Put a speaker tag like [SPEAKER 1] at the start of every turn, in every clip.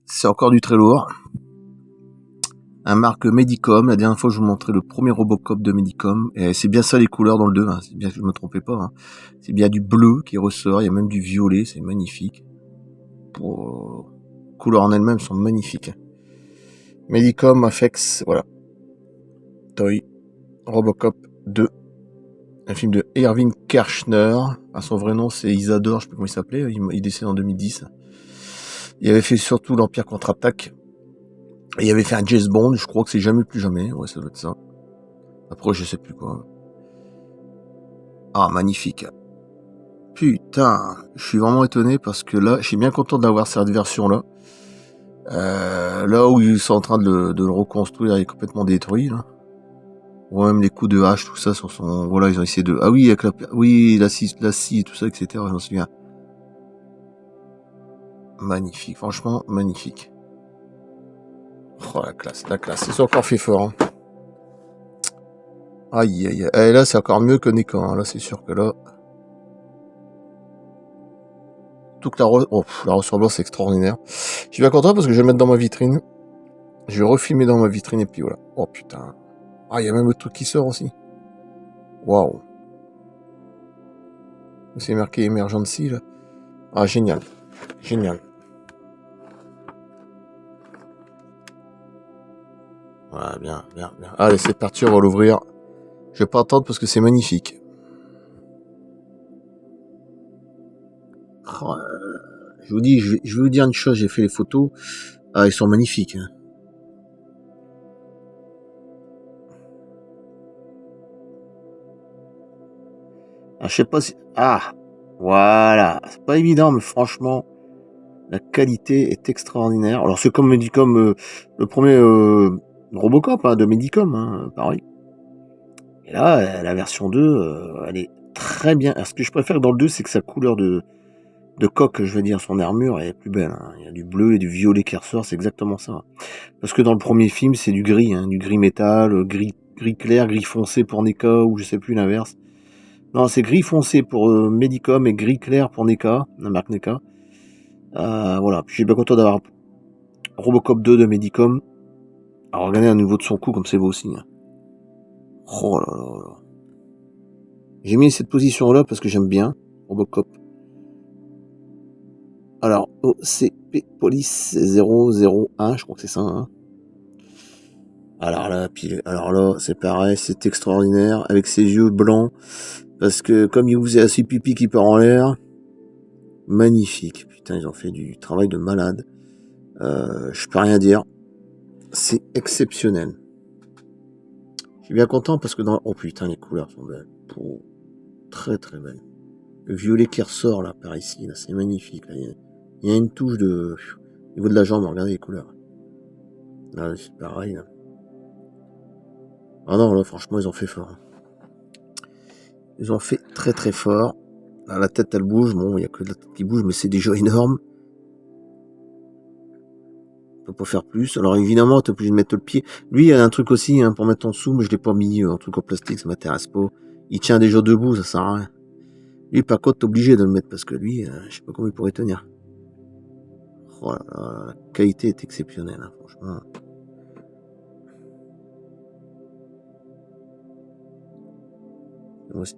[SPEAKER 1] c'est encore du très lourd. Un marque Medicom. La dernière fois, je vous montrais le premier Robocop de Medicom. Et c'est bien ça les couleurs dans le 2. Hein. C'est bien que je ne me trompais pas. Hein. C'est bien du bleu qui ressort. Il y a même du violet. C'est magnifique. Pour... couleurs en elles-mêmes sont magnifiques. Medicom, Afex, voilà. Toy. Robocop 2. Un film de Irving Kershner. À son vrai nom, c'est Isadore. Je sais pas comment il s'appelait. Il décède en 2010. Il avait fait surtout l'Empire contre-attaque. Et il avait fait un James Bond. Je crois que c'est Jamais plus jamais. Ouais, ça doit être ça. Après, je sais plus quoi. Ah, magnifique. Putain, je suis vraiment étonné parce que là, je suis bien content d'avoir cette version-là. Là où ils sont en train de le reconstruire, il est complètement détruit, là. Ou même les coups de hache, tout ça, sur son... Voilà, ils ont essayé de... Ah oui, avec la scie et tout ça, etc. J'en souviens. Magnifique, franchement, magnifique. Oh, la classe, la classe. Ils ont encore fait fort, hein. Aïe, aïe, aïe. Et là, c'est encore mieux que Nekka, hein. Là, c'est sûr que là... Toute la ressemblance est extraordinaire. Je suis bien content parce que je vais le mettre dans ma vitrine. Je vais refilmer dans ma vitrine et puis voilà. Oh putain. Ah, il y a même le truc qui sort aussi. Waouh. C'est marqué Emergency là. Ah, génial. Génial. Voilà, bien, bien, bien. Allez, c'est parti, on va l'ouvrir. Je vais pas attendre parce que c'est magnifique. Oh, je vous dis, je vais vous dire une chose, j'ai fait les photos. Ah, ils sont magnifiques. Hein. Ah, je sais pas si... Ah, voilà. C'est pas évident, mais franchement, la qualité est extraordinaire. Alors, c'est comme Medicom, le premier Robocop hein, de Medicom, hein, pareil. Et là, la version 2, elle est très bien. Alors, ce que je préfère dans le 2, c'est que sa couleur de coque, je veux dire, son armure est plus belle. Hein. Il y a du bleu et du violet qui ressort, c'est exactement ça. Parce que dans le premier film, c'est du gris, hein, du gris métal, gris clair, gris foncé pour NECA, ou je sais plus l'inverse. Non, c'est gris foncé pour Medicom et gris clair pour NECA, la marque NECA. Voilà, puis j'ai bien content d'avoir Robocop 2 de Medicom. Alors regardez au niveau de son cou comme c'est beau aussi. Hein. Oh là là là. J'ai mis cette position là parce que j'aime bien Robocop. Alors OCP Police 001, je crois que c'est ça. Hein. Alors là, c'est pareil, c'est extraordinaire avec ses yeux blancs parce que comme il vous a assez pipi qui part en l'air, magnifique. Putain, ils ont fait du travail de malade. Je peux rien dire. C'est exceptionnel. Je suis bien content parce que dans... Oh putain, les couleurs sont belles. Oh, très très belles. Le violet qui ressort là, par ici, là, c'est magnifique. Là. Il y a une touche de... Au niveau de la jambe, regardez les couleurs. Là, c'est pareil. Là. Ah non, là, franchement, ils ont fait fort. Ils ont fait très très fort. Là, la tête, elle bouge. Bon, il n'y a que la tête qui bouge, mais c'est déjà énorme. On peut pas faire plus. Alors évidemment, tu es obligé de mettre le pied. Lui, il y a un truc aussi hein, pour mettre en dessous, mais je l'ai pas mis. Un truc en plastique, ça m'intéresse pas. Il tient déjà debout, ça sert à rien. Lui, par contre, t'es obligé de le mettre parce que lui, je sais pas comment il pourrait tenir. Oh là là, la qualité est exceptionnelle, hein, franchement.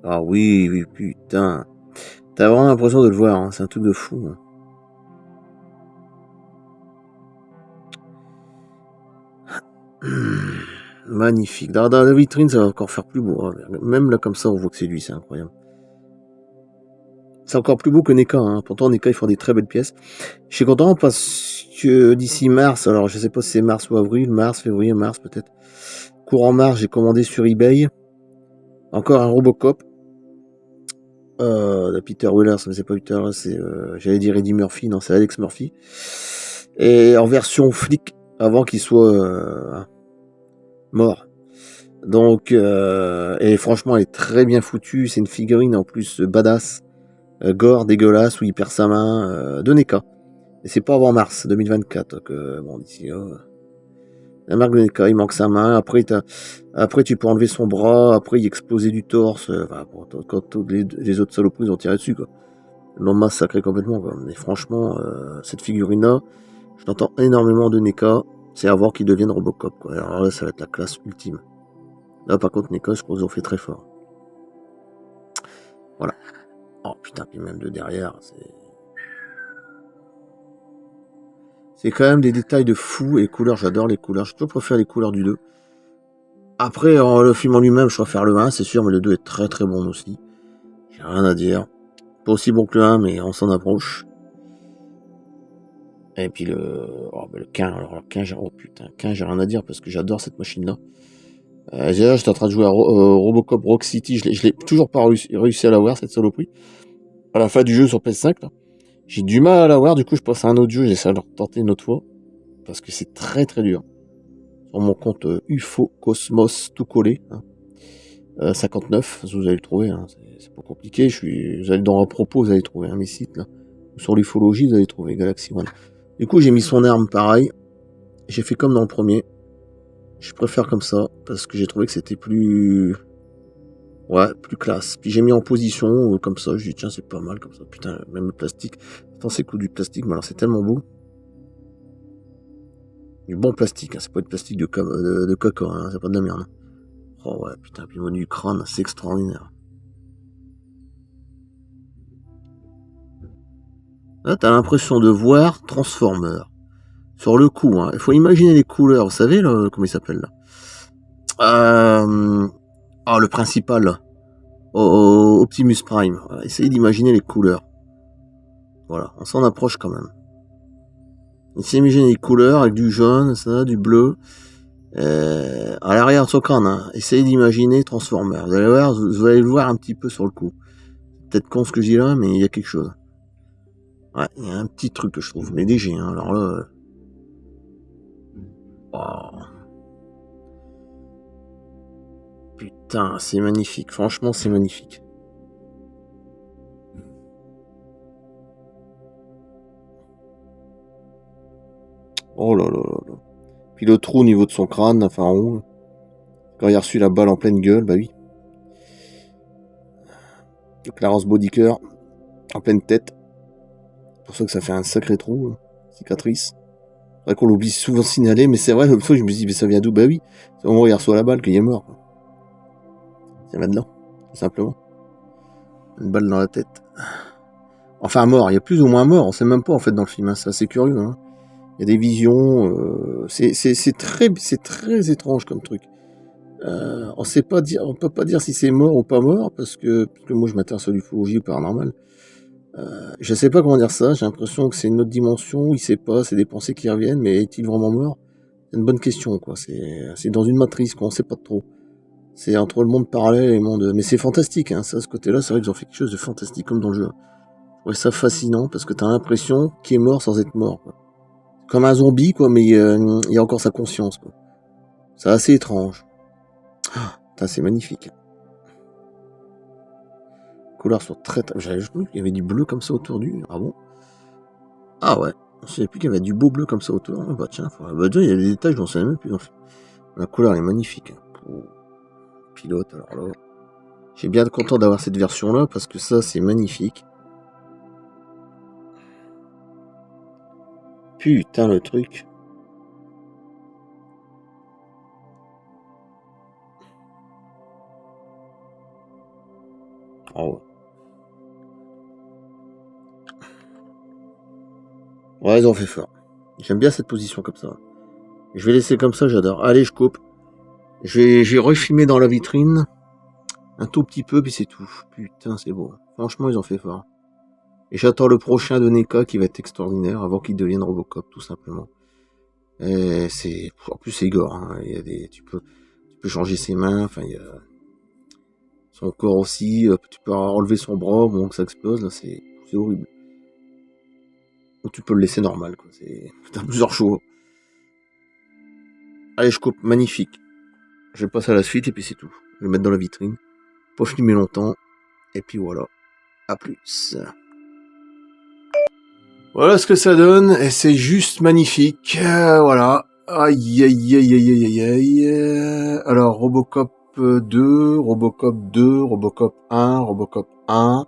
[SPEAKER 1] Ah oui, oui, putain. T'as vraiment l'impression de le voir, hein, c'est un truc de fou. Hein. Magnifique. Dans la vitrine, ça va encore faire plus beau. Hein. Même là, comme ça, on voit que c'est lui, c'est incroyable. C'est encore plus beau que NECA. Hein. Pourtant, NECA, ils font des très belles pièces. Je suis content parce que d'ici mars, alors je sais pas si c'est mars ou avril, mars, février, mars peut-être. Courant mars, j'ai commandé sur eBay. Encore un Robocop. De Peter Weller, mais c'est pas Peter, c'est j'allais dire Eddie Murphy, non c'est Alex Murphy. Et en version flic avant qu'il soit mort. Donc et franchement elle est très bien foutue, c'est une figurine en plus badass, gore, dégueulasse où il perd sa main de NECA. Et c'est pas avant mars 2024 que bon d'ici là. La marque de NECA, il manque sa main, après tu peux enlever son bras, après il explosait du torse, quand les autres saloperies ils ont tiré dessus quoi. L'ont massacré complètement quoi. Mais franchement, cette figurine-là, J'entends énormément de NECA, c'est avant qu'ils deviennent Robocop, quoi. Alors là, ça va être la classe ultime. Là, par contre, NECA, je crois qu'ils ont fait très fort. Voilà. Oh putain, puis même de derrière, c'est quand même des détails de fou. Et les couleurs, j'adore les couleurs. Je toujours préfère les couleurs du 2. Après, le film en lui-même, je préfère le 1, c'est sûr, mais le 2 est très très bon aussi. J'ai rien à dire. Pas aussi bon que le 1, mais on s'en approche. Et puis le 15, alors le 15, oh putain, 15, j'ai rien à dire parce que j'adore cette machine-là. J'étais en train de jouer à Robocop Rock City, je l'ai toujours pas réussi à l'avoir, cette saloperie. À la fin du jeu sur PS5, là. J'ai du mal à l'avoir, du coup je passe à un autre jeu, j'essaie de le tenter une autre fois. Parce que c'est très très dur. Sur mon compte UFO Cosmos tout collé. Hein. 59, vous allez le trouver, hein. C'est pas compliqué. Vous allez dans un propos, vous allez trouver mes sites là. Sur l'ufologie, vous allez trouver Galaxy One. Du coup, j'ai mis son arme pareil. J'ai fait comme dans le premier. Je préfère comme ça parce que j'ai trouvé que c'était plus, ouais, plus classe. Puis j'ai mis en position comme ça. Je dis tiens, c'est pas mal comme ça. Putain, même le plastique. Attends, c'est cool du plastique, mais alors c'est tellement beau. Du bon plastique, hein. C'est pas du plastique de caca, hein. C'est pas de la merde. Oh ouais, putain, puis le du crâne, c'est extraordinaire. Là, t'as l'impression de voir Transformer. Sur le coup, hein. Il faut imaginer les couleurs, vous savez, là, comment il s'appelle là le principal, là. Optimus Prime. Voilà, essayez d'imaginer les couleurs. Voilà, on s'en approche quand même. Essayez d'imaginer les couleurs avec du jaune, ça, du bleu. À l'arrière de son crâne, hein. Essayez d'imaginer Transformer. Vous allez le voir un petit peu sur le coup. Peut-être con ce que je dis là, mais il y a quelque chose. Ouais, il y a un petit truc que je trouve, mais léger, hein. Alors là. Oh. Putain, c'est magnifique. Franchement, c'est magnifique. Oh là là là là. Puis le trou au niveau de son crâne, enfin en haut. Quand il a reçu la balle en pleine gueule, bah oui. Clarence Bodicker, en pleine tête. C'est pour ça que ça fait un sacré trou, cicatrice. C'est vrai qu'on l'oublie souvent de signaler, mais c'est vrai, l'autre fois je me suis dit, mais ça vient d'où? Bah oui, c'est au moment où il reçoit la balle qu'il est mort. C'est maintenant, tout simplement. Une balle dans la tête. Enfin mort, il y a plus ou moins mort, on sait même pas en fait dans le film, hein. C'est assez curieux. Hein. Il y a des visions, c'est très étrange comme truc. On sait pas dire, on peut pas dire si c'est mort ou pas mort parce que moi je m'intéresse à l'ufologie ou paranormal. Je sais pas comment dire ça. J'ai l'impression que c'est une autre dimension. Il sait pas, c'est des pensées qui reviennent, mais est-il vraiment mort? C'est une bonne question, quoi. C'est dans une matrice, quoi. On sait pas trop. C'est entre le monde parallèle et le monde. Mais c'est fantastique, hein. Ça, ce côté-là, c'est vrai qu'ils ont fait quelque chose de fantastique comme dans le jeu. Je trouvais ça fascinant parce que t'as l'impression qu'il est mort sans être mort, quoi. Comme un zombie, quoi, mais il y a encore sa conscience, quoi. C'est assez étrange. Putain, c'est magnifique. Les couleurs sont très. J'avais vu qu'il y avait du bleu comme ça autour du. Ah bon? Ah ouais. Je savais plus qu'il y avait du beau bleu comme ça autour. Ah bah tiens, déjà, il y a des détails, je n'en savais même plus. La couleur elle est magnifique. Pour pilote, alors là. J'ai bien content d'avoir cette version là parce que ça c'est magnifique. Putain le truc. Oh ouais. Ouais, ils ont fait fort. J'aime bien cette position comme ça. Je vais laisser comme ça, j'adore. Allez, je coupe. J'ai refilmé dans la vitrine. Un tout petit peu, puis c'est tout. Putain, c'est beau. Franchement, ils ont fait fort. Et j'attends le prochain de NECA qui va être extraordinaire avant qu'il devienne Robocop, tout simplement. Et c'est, en plus, c'est gore, hein. Il y a tu peux changer ses mains, enfin, il y a son corps aussi, tu peux enlever son bras, au moment que ça explose, là, c'est horrible. Ou tu peux le laisser normal, quoi. T'as plusieurs choix. Allez, je coupe, magnifique. Je passe à la suite et puis c'est tout. Je vais le mettre dans la vitrine. Pas filmer longtemps. Et puis voilà. À plus. Voilà ce que ça donne. Et c'est juste magnifique. Voilà. Aïe, aïe, aïe, aïe, aïe, aïe, aïe. Alors, Robocop 2, Robocop 2, Robocop 1, Robocop 1.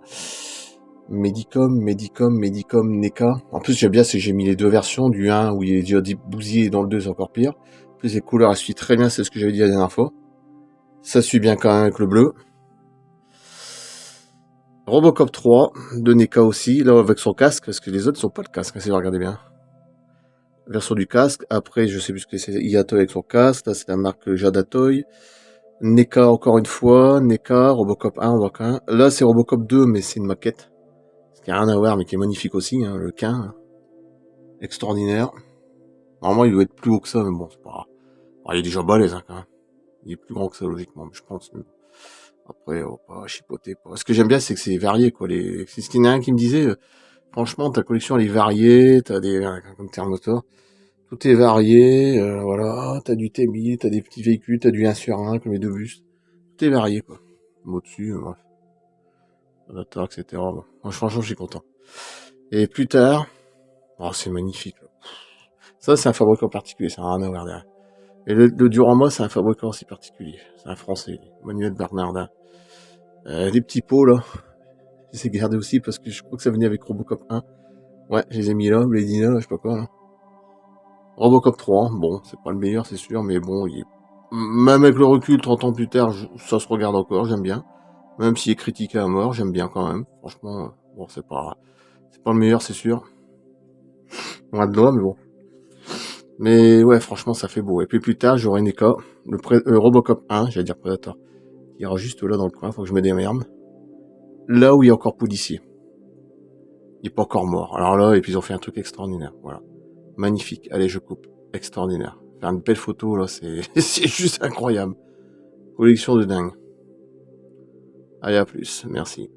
[SPEAKER 1] Medicom, NECA. En plus, j'aime bien, c'est que j'ai mis les deux versions, du 1 où il est déjà bousillé et dans le 2 c'est encore pire. En plus, les couleurs, elles suivent très bien, c'est ce que j'avais dit la dernière fois. Ça suit bien quand même avec le bleu. Robocop 3, de NECA aussi, là avec son casque, parce que les autres sont pas le casque, si vous regardez bien. Version du casque, après je sais plus ce que c'est, Iatoy avec son casque, là c'est la marque Jadatoy. NECA encore une fois, NECA, Robocop 1, Robocop 1. Là c'est Robocop 2, mais c'est une maquette. Ce qui a rien à voir, mais qui est magnifique aussi, hein, le quin. Hein. Extraordinaire. Normalement il doit être plus haut que ça, mais bon, c'est pas grave. Alors, il est déjà balèze hein, quand même. Il est plus grand que ça logiquement, mais je pense. Après, on va pas chipoter. Ce que j'aime bien, c'est que c'est varié, quoi. C'est ce qu'il y en a un qui me disait, franchement, ta collection, elle est variée, t'as des, comme terme moteur, tout est varié, voilà, t'as du T1000, t'as des petits véhicules, t'as du 1 sur 1, comme les deux bus. Tout est varié, quoi. Au-dessus, bref. Avatar, etc. Bon. Moi, franchement, je suis content. Et plus tard, oh, c'est magnifique, là. Ça, c'est un fabricant particulier, ça n'a rien à voir derrière. Et le Durama, c'est un fabricant aussi particulier. C'est un français, Manuel Bernardin. Les petits pots, là, je les ai gardés aussi parce que je crois que ça venait avec Robocop 1. Ouais, je les ai mis là, Bladina, là, je sais pas quoi, là. Robocop 3, bon, c'est pas le meilleur, c'est sûr, mais bon, même avec le recul, 30 ans plus tard, ça se regarde encore, j'aime bien. Même s'il est critiqué à mort, j'aime bien quand même. Franchement, bon, c'est pas le meilleur, c'est sûr. On a de l'eau, mais bon. Mais ouais, franchement, ça fait beau. Et puis plus tard, j'aurai NECA, le Robocop 1, j'allais dire Predator. Il ira juste là dans le coin, faut que je me démerde. Là où il y a encore policier. Il est pas encore mort. Alors là, et puis ils ont fait un truc extraordinaire. Voilà. Magnifique. Allez, je coupe. Extraordinaire. Faire une belle photo, là, c'est c'est juste incroyable. Collection de dingue. Allez, à plus. Merci.